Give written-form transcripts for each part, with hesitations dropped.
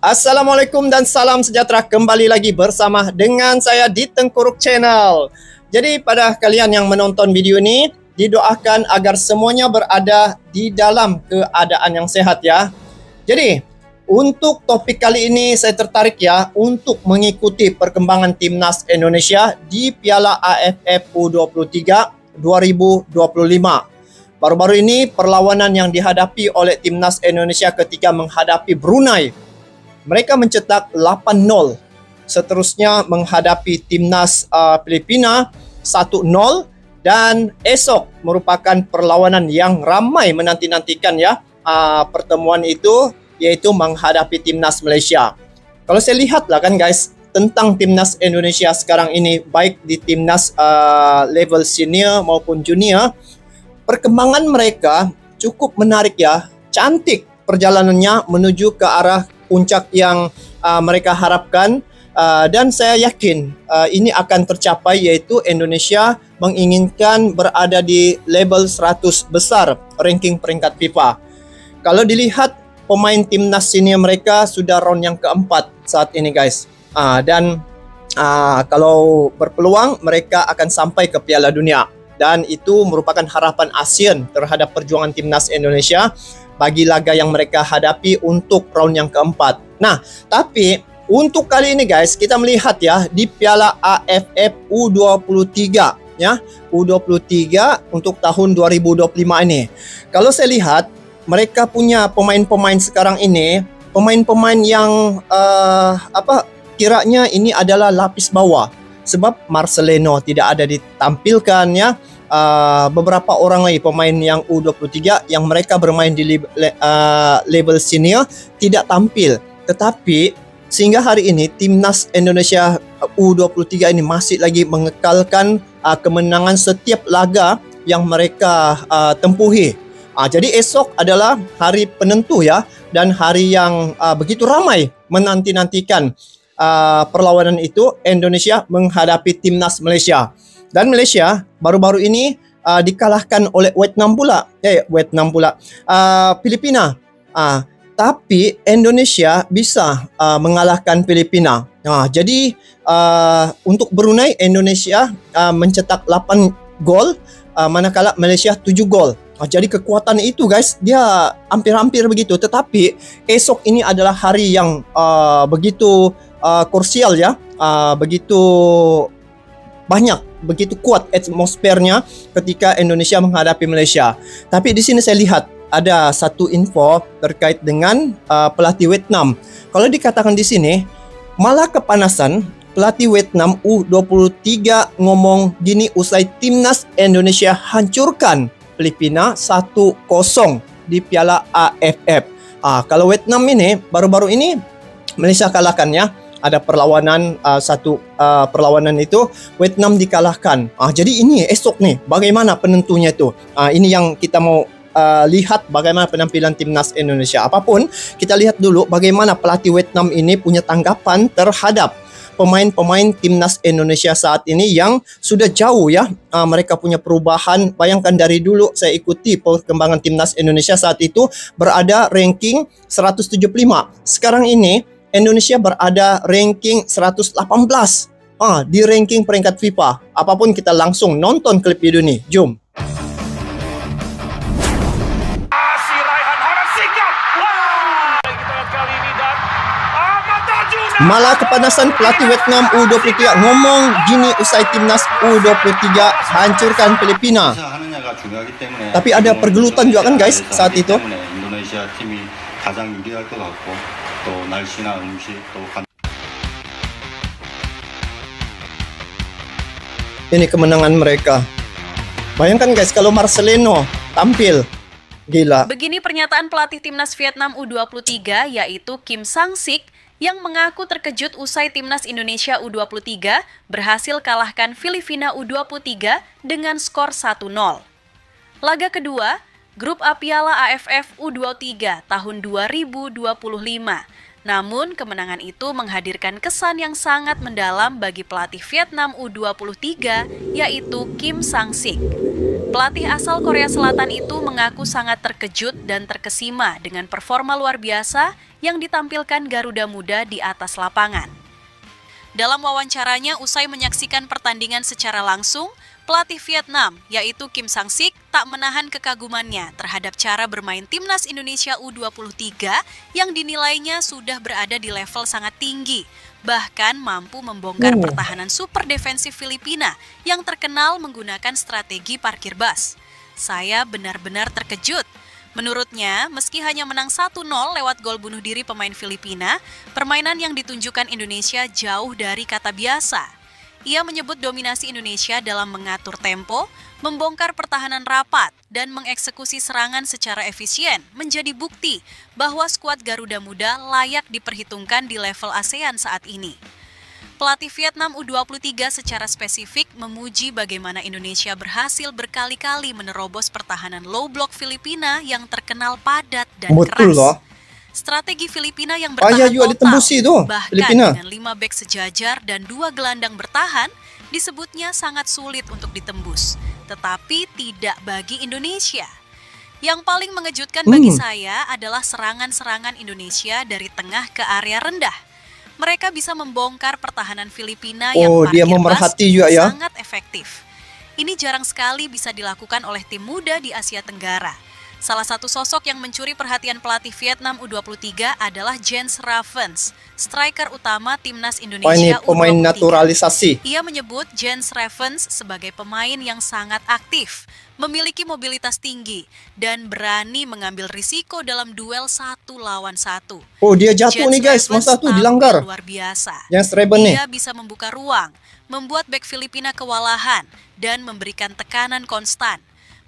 Assalamualaikum dan salam sejahtera, kembali lagi bersama dengan saya di Tengkuruk Channel. Jadi pada kalian yang menonton video ini, didoakan agar semuanya berada di dalam keadaan yang sehat ya. Jadi untuk topik kali ini saya tertarik ya untuk mengikuti perkembangan timnas Indonesia di Piala AFF U23 2025. Baru-baru ini perlawanan yang dihadapi oleh timnas Indonesia ketika menghadapi Brunei. Mereka mencetak 8-0. Seterusnya menghadapi timnas Filipina 1-0. Dan esok merupakan perlawanan yang ramai menanti-nantikan ya. Pertemuan itu yaitu menghadapi timnas Malaysia. Kalau saya lihat lah kan guys, tentang timnas Indonesia sekarang ini, baik di timnas level senior maupun junior, perkembangan mereka cukup menarik ya. Cantik perjalanannya menuju ke arah puncak yang mereka harapkan, dan saya yakin ini akan tercapai, yaitu Indonesia menginginkan berada di level 100 besar ranking peringkat FIFA. Kalau dilihat pemain timnas senior mereka sudah round yang keempat saat ini guys, dan kalau berpeluang mereka akan sampai ke Piala Dunia, dan itu merupakan harapan ASEAN terhadap perjuangan timnas Indonesia bagi laga yang mereka hadapi untuk round yang keempat. Nah, tapi untuk kali ini guys, kita melihat ya di Piala AFF U23 ya, U23 untuk tahun 2025 ini. Kalau saya lihat, mereka punya pemain-pemain sekarang ini, pemain-pemain yang kiranya ini adalah lapis bawah. Sebab Marcelino tidak ada ditampilkan ya. Beberapa orang lagi pemain yang U23 yang mereka bermain di level senior tidak tampil. Tetapi sehingga hari ini timnas Indonesia U23 ini masih lagi mengekalkan kemenangan setiap laga yang mereka tempuhi. Jadi esok adalah hari penentu ya, dan hari yang begitu ramai menanti-nantikan perlawanan itu. Indonesia menghadapi timnas Malaysia. Dan Malaysia baru-baru ini dikalahkan oleh Filipina. Tapi Indonesia bisa mengalahkan Filipina. Jadi untuk Brunei, Indonesia mencetak 8 gol, manakala Malaysia 7 gol. Jadi kekuatan itu guys, dia hampir-hampir begitu. Tetapi esok ini adalah hari yang begitu krusial ya, begitu banyak, begitu kuat atmosfernya ketika Indonesia menghadapi Malaysia. Tapi di sini saya lihat ada satu info terkait dengan pelatih Vietnam. Kalau dikatakan di sini, malah kepanasan, pelatih Vietnam U23 ngomong gini usai timnas Indonesia hancurkan Filipina 1-0 di Piala AFF. Kalau Vietnam ini baru-baru ini Malaysia kalahkan ya. Ada perlawanan perlawanan itu Vietnam dikalahkan. Jadi ini esok nih bagaimana penentunya itu. Ini yang kita mau lihat bagaimana penampilan timnas Indonesia. Apapun, kita lihat dulu bagaimana pelatih Vietnam ini punya tanggapan terhadap pemain-pemain timnas Indonesia saat ini yang sudah jauh ya. Mereka punya perubahan. Bayangkan dari dulu saya ikuti perkembangan timnas Indonesia saat itu berada ranking 175. Sekarang ini Indonesia berada ranking 118 di ranking peringkat FIFA. Apapun, kita langsung nonton klip video ini. Jom. Malah kepanasan pelatih Vietnam U23 ngomong gini usai timnas U23 hancurkan Filipina. Tapi ada pergelutan juga kan guys saat itu. Ini kemenangan mereka. Bayangkan guys kalau Marcelino tampil, gila. Begini pernyataan pelatih timnas Vietnam U23 yaitu Kim Sang-sik yang mengaku terkejut usai timnas Indonesia U23 berhasil kalahkan Filipina U23 dengan skor 1-0. Laga kedua, Grup A Piala AFF U23 tahun 2025 Namun, kemenangan itu menghadirkan kesan yang sangat mendalam bagi pelatih Vietnam U23, yaitu Kim Sang-sik. Pelatih asal Korea Selatan itu mengaku sangat terkejut dan terkesima dengan performa luar biasa yang ditampilkan Garuda Muda di atas lapangan. Dalam wawancaranya usai menyaksikan pertandingan secara langsung, pelatih Vietnam, yaitu Kim Sang-sik, tak menahan kekagumannya terhadap cara bermain timnas Indonesia U23 yang dinilainya sudah berada di level sangat tinggi, bahkan mampu membongkar pertahanan super defensif Filipina yang terkenal menggunakan strategi parkir bus. Saya benar-benar terkejut. Menurutnya, meski hanya menang 1-0 lewat gol bunuh diri pemain Filipina, permainan yang ditunjukkan Indonesia jauh dari kata biasa. Ia menyebut dominasi Indonesia dalam mengatur tempo, membongkar pertahanan rapat, dan mengeksekusi serangan secara efisien menjadi bukti bahwa skuad Garuda Muda layak diperhitungkan di level ASEAN saat ini. Pelatih Vietnam U23 secara spesifik memuji bagaimana Indonesia berhasil berkali-kali menerobos pertahanan low block Filipina yang terkenal padat dan keras. Loh. Strategi Filipina yang bertahan total, bahkan Filipina dengan 5 bek sejajar dan 2 gelandang bertahan, disebutnya sangat sulit untuk ditembus. Tetapi tidak bagi Indonesia. Yang paling mengejutkan bagi saya adalah serangan-serangan Indonesia dari tengah ke area rendah. Mereka bisa membongkar pertahanan Filipina yang sangat efektif. Ini jarang sekali bisa dilakukan oleh tim muda di Asia Tenggara. Salah satu sosok yang mencuri perhatian pelatih Vietnam U23 adalah Jens Ravens, striker utama timnas Indonesia U23. Pemain naturalisasi. Ia menyebut Jens Ravens sebagai pemain yang sangat aktif, memiliki mobilitas tinggi, dan berani mengambil risiko dalam duel 1 lawan 1. Oh, dia jatuh nih guys, masa tuh dilanggar. Luar biasa. Jens Ravens nih. Dia bisa membuka ruang, membuat bek Filipina kewalahan, dan memberikan tekanan konstan.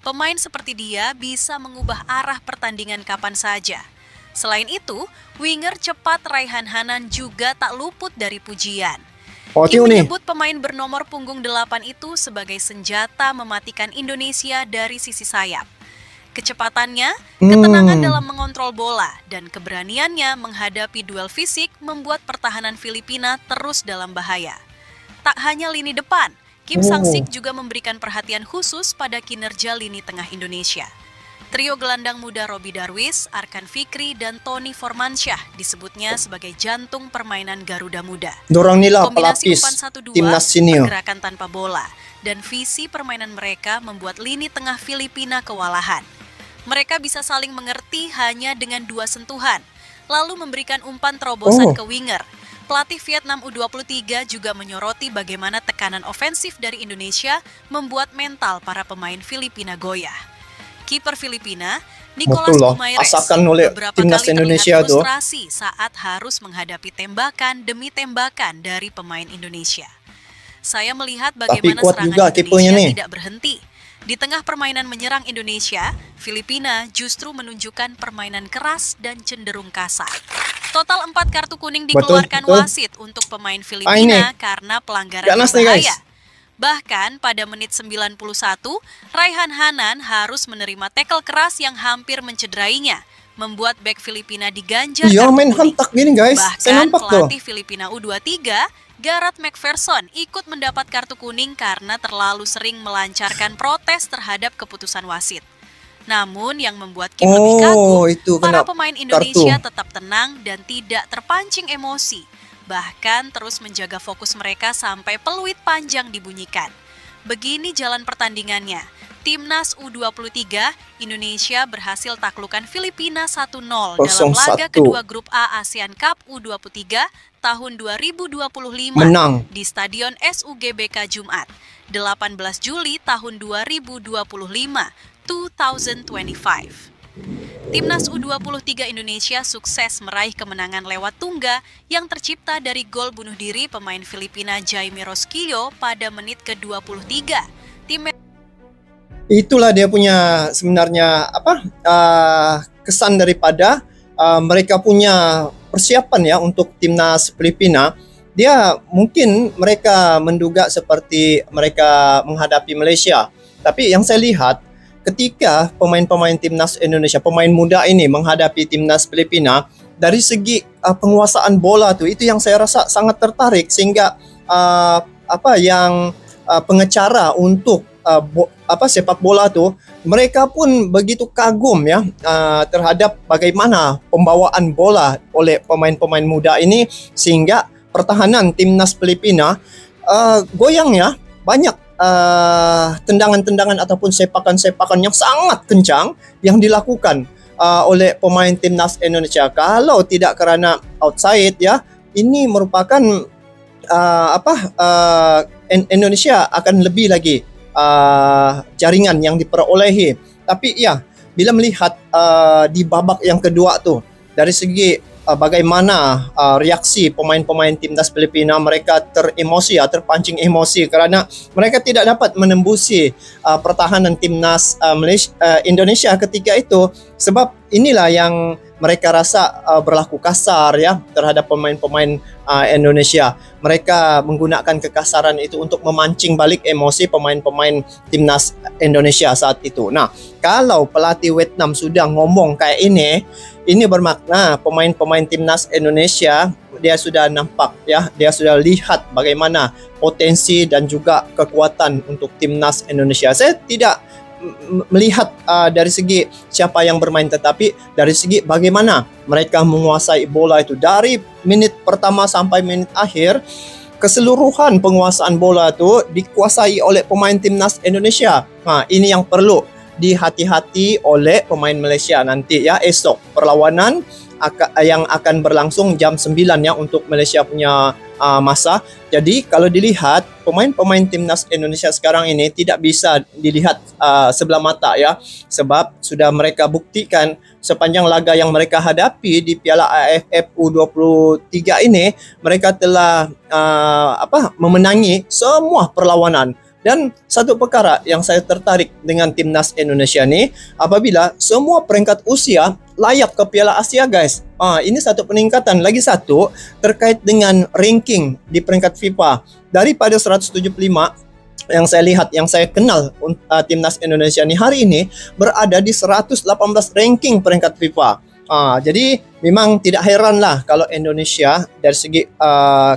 Pemain seperti dia bisa mengubah arah pertandingan kapan saja. Selain itu, winger cepat Raihan Hanan juga tak luput dari pujian. Kim menyebut pemain bernomor punggung 8 itu sebagai senjata mematikan Indonesia dari sisi sayap. Kecepatannya, ketenangan dalam mengontrol bola, dan keberaniannya menghadapi duel fisik membuat pertahanan Filipina terus dalam bahaya. Tak hanya lini depan, Kim Sang-sik juga memberikan perhatian khusus pada kinerja lini tengah Indonesia. Trio gelandang muda Robby Darwish, Arkan Fikri, dan Tony Formansyah disebutnya sebagai jantung permainan Garuda Muda. Dorang nila kombinasi pelapis 4-1-2, timnas senior, pergerakan tanpa bola, dan visi permainan mereka membuat lini tengah Filipina kewalahan. Mereka bisa saling mengerti hanya dengan 2 sentuhan, lalu memberikan umpan terobosan ke winger. Pelatih Vietnam U23 juga menyoroti bagaimana tekanan ofensif dari Indonesia membuat mental para pemain Filipina goyah. Kiper Filipina, Nicolas Guimarães, beberapa kali terlihat frustrasi saat harus menghadapi tembakan demi tembakan dari pemain Indonesia. Saya melihat bagaimana serangan Indonesia tidak berhenti. Di tengah permainan menyerang Indonesia, Filipina justru menunjukkan permainan keras dan cenderung kasar. Total 4 kartu kuning dikeluarkan wasit untuk pemain Filipina karena pelanggaran berbahaya. Bahkan pada menit 91, Raihan Hanan harus menerima tackle keras yang hampir mencederainya, membuat bek Filipina diganjar kartu kuning. Bahkan pelatih Filipina U23, Gareth McPherson, ikut mendapat kartu kuning karena terlalu sering melancarkan protes terhadap keputusan wasit. Namun yang membuat Kim lebih kagum, para pemain Indonesia tetap tenang dan tidak terpancing emosi. Bahkan terus menjaga fokus mereka sampai peluit panjang dibunyikan. Begini jalan pertandingannya. Timnas U23 Indonesia berhasil taklukan Filipina 1-0 dalam laga kedua grup A ASEAN Cup U23 tahun 2025 di Stadion SUGBK Jumat, 18 Juli tahun 2025. 2025. Timnas U23 Indonesia sukses meraih kemenangan lewat tunggal yang tercipta dari gol bunuh diri pemain Filipina Jaime Rosquillo pada menit ke-23. Itulah dia punya sebenarnya kesan daripada mereka punya persiapan ya untuk timnas Filipina. Dia mungkin mereka menduga seperti mereka menghadapi Malaysia, tapi yang saya lihat ketika pemain-pemain timnas Indonesia, pemain muda ini menghadapi timnas Filipina, dari segi penguasaan bola tu, itu yang saya rasa sangat tertarik, sehingga pengacara untuk sepak bola tu, mereka pun begitu kagum ya terhadap bagaimana pembawaan bola oleh pemain-pemain muda ini, sehingga pertahanan timnas Filipina goyang ya. Banyak tendangan-tendangan ataupun sepakan-sepakan yang sangat kencang yang dilakukan oleh pemain timnas Indonesia. Kalau tidak kerana outside ya, ini merupakan Indonesia akan lebih lagi jaringan yang diperolehi. Tapi ya, bila melihat di babak yang kedua tu, dari segi bagaimana reaksi pemain-pemain timnas Filipina, mereka teremosi terpancing emosi kerana mereka tidak dapat menembusi pertahanan timnas Indonesia ketika itu. Sebab inilah yang mereka rasa berlaku kasar ya terhadap pemain-pemain Indonesia. Mereka menggunakan kekasaran itu untuk memancing balik emosi pemain-pemain timnas Indonesia saat itu. Nah, kalau pelatih Vietnam sudah ngomong kayak ini bermakna pemain-pemain timnas Indonesia dia sudah nampak ya, dia sudah lihat bagaimana potensi dan juga kekuatan untuk timnas Indonesia. Saya tidak melihat dari segi siapa yang bermain, tetapi dari segi bagaimana mereka menguasai bola itu dari menit pertama sampai menit akhir. Keseluruhan penguasaan bola itu dikuasai oleh pemain timnas Indonesia. Ini yang perlu dihati-hati oleh pemain Malaysia nanti ya, esok perlawanan yang akan berlangsung jam 9 ya untuk Malaysia punya masa. Jadi kalau dilihat pemain-pemain timnas Indonesia sekarang ini tidak bisa dilihat sebelah mata ya, sebab sudah mereka buktikan sepanjang laga yang mereka hadapi di Piala AFF U23 ini, mereka telah memenangi semua perlawanan. Dan satu perkara yang saya tertarik dengan timnas Indonesia ni, apabila semua peringkat usia layak ke Piala Asia guys. Ini satu peningkatan. Lagi satu terkait dengan ranking di peringkat FIFA. Daripada 175 yang saya lihat, yang saya kenal timnas Indonesia ni hari ini berada di 118 ranking peringkat FIFA. Jadi memang tidak heranlah kalau Indonesia dari segi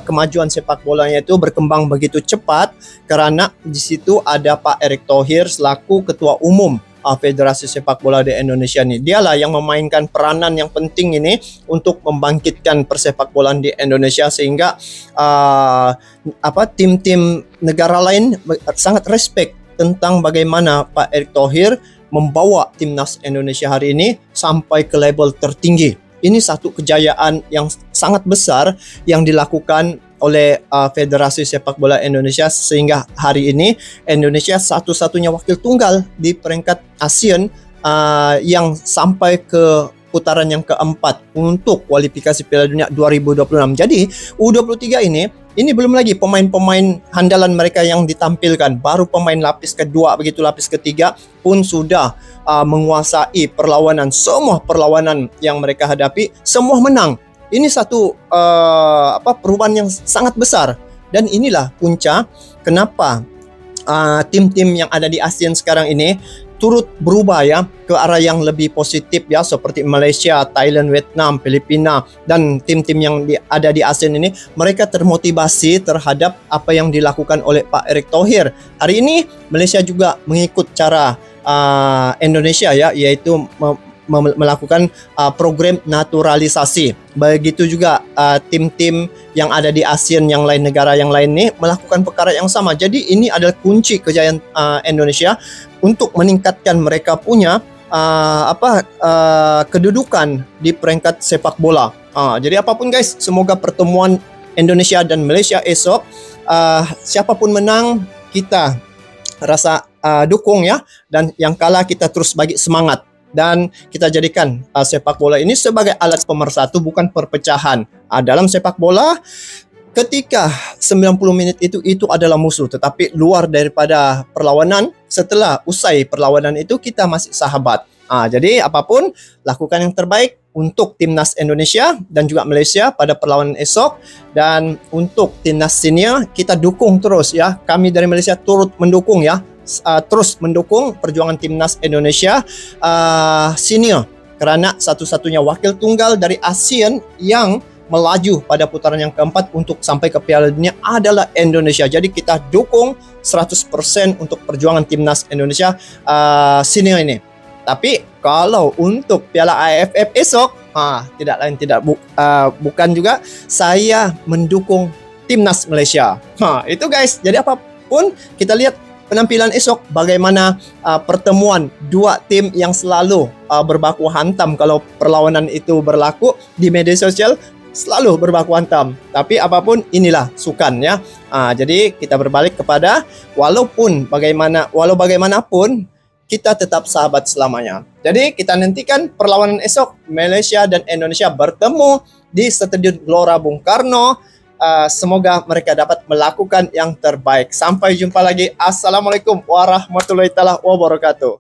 kemajuan sepak bolanya itu berkembang begitu cepat, kerana di situ ada Pak Erick Thohir selaku Ketua Umum Federasi Sepak Bola di Indonesia ni. Dialah yang memainkan peranan yang penting ini untuk membangkitkan persepak bolaan di Indonesia, sehingga tim-tim negara lain sangat respect tentang bagaimana Pak Erick Thohir membawa timnas Indonesia hari ini sampai ke level tertinggi. Ini satu kejayaan yang sangat besar yang dilakukan oleh Federasi Sepak Bola Indonesia, sehingga hari ini Indonesia satu-satunya wakil tunggal di peringkat ASEAN yang sampai ke putaran yang keempat untuk kualifikasi Piala Dunia 2026. Jadi U23 ini belum lagi pemain-pemain handalan mereka yang ditampilkan. Baru pemain lapis kedua, begitu lapis ketiga pun sudah menguasai perlawanan. Semua perlawanan yang mereka hadapi, semua menang. Ini satu perubahan yang sangat besar. Dan inilah punca kenapa tim-tim yang ada di ASEAN sekarang ini turut berubah ya ke arah yang lebih positif ya, seperti Malaysia, Thailand, Vietnam, Filipina, dan tim-tim yang ada di ASEAN ini. Mereka termotivasi terhadap apa yang dilakukan oleh Pak Erick Thohir. Hari ini Malaysia juga mengikut cara Indonesia ya, yaitu melakukan program naturalisasi. Begitu juga tim-tim yang ada di ASEAN yang lain, negara yang lain ini melakukan perkara yang sama. Jadi ini adalah kunci kejayaan Indonesia untuk meningkatkan mereka punya kedudukan di peringkat sepak bola. Jadi apapun guys, semoga pertemuan Indonesia dan Malaysia esok, siapapun menang kita rasa dukung ya, dan yang kalah kita terus bagi semangat. Dan kita jadikan sepak bola ini sebagai alat pemersatu, bukan perpecahan. Dalam sepak bola, ketika 90 menit itu adalah musuh, tetapi luar daripada perlawanan, setelah usai perlawanan itu kita masih sahabat. Jadi apapun, lakukan yang terbaik untuk timnas Indonesia dan juga Malaysia pada perlawanan esok. Dan untuk timnas senior, kita dukung terus ya. Kami dari Malaysia turut mendukung ya. Terus mendukung perjuangan timnas Indonesia senior kerana satu-satunya wakil tunggal dari ASEAN yang melaju pada putaran yang keempat untuk sampai ke Piala Dunia adalah Indonesia. Jadi kita dukung 100% untuk perjuangan timnas Indonesia senior ini. Tapi kalau untuk Piala AFF esok, tidak lain bukan juga saya mendukung timnas Malaysia. Itu guys. Jadi apapun kita lihat penampilan esok, bagaimana pertemuan dua tim yang selalu berbaku hantam kalau perlawanan itu berlaku di media sosial, selalu berbaku hantam. Tapi apapun inilah sukan ya. Jadi kita berbalik kepada walau bagaimanapun kita tetap sahabat selamanya. Jadi kita nantikan perlawanan esok Malaysia dan Indonesia bertemu di Stadion Gelora Bung Karno. Semoga mereka dapat melakukan yang terbaik. Sampai jumpa lagi. Assalamualaikum warahmatullahi wabarakatuh.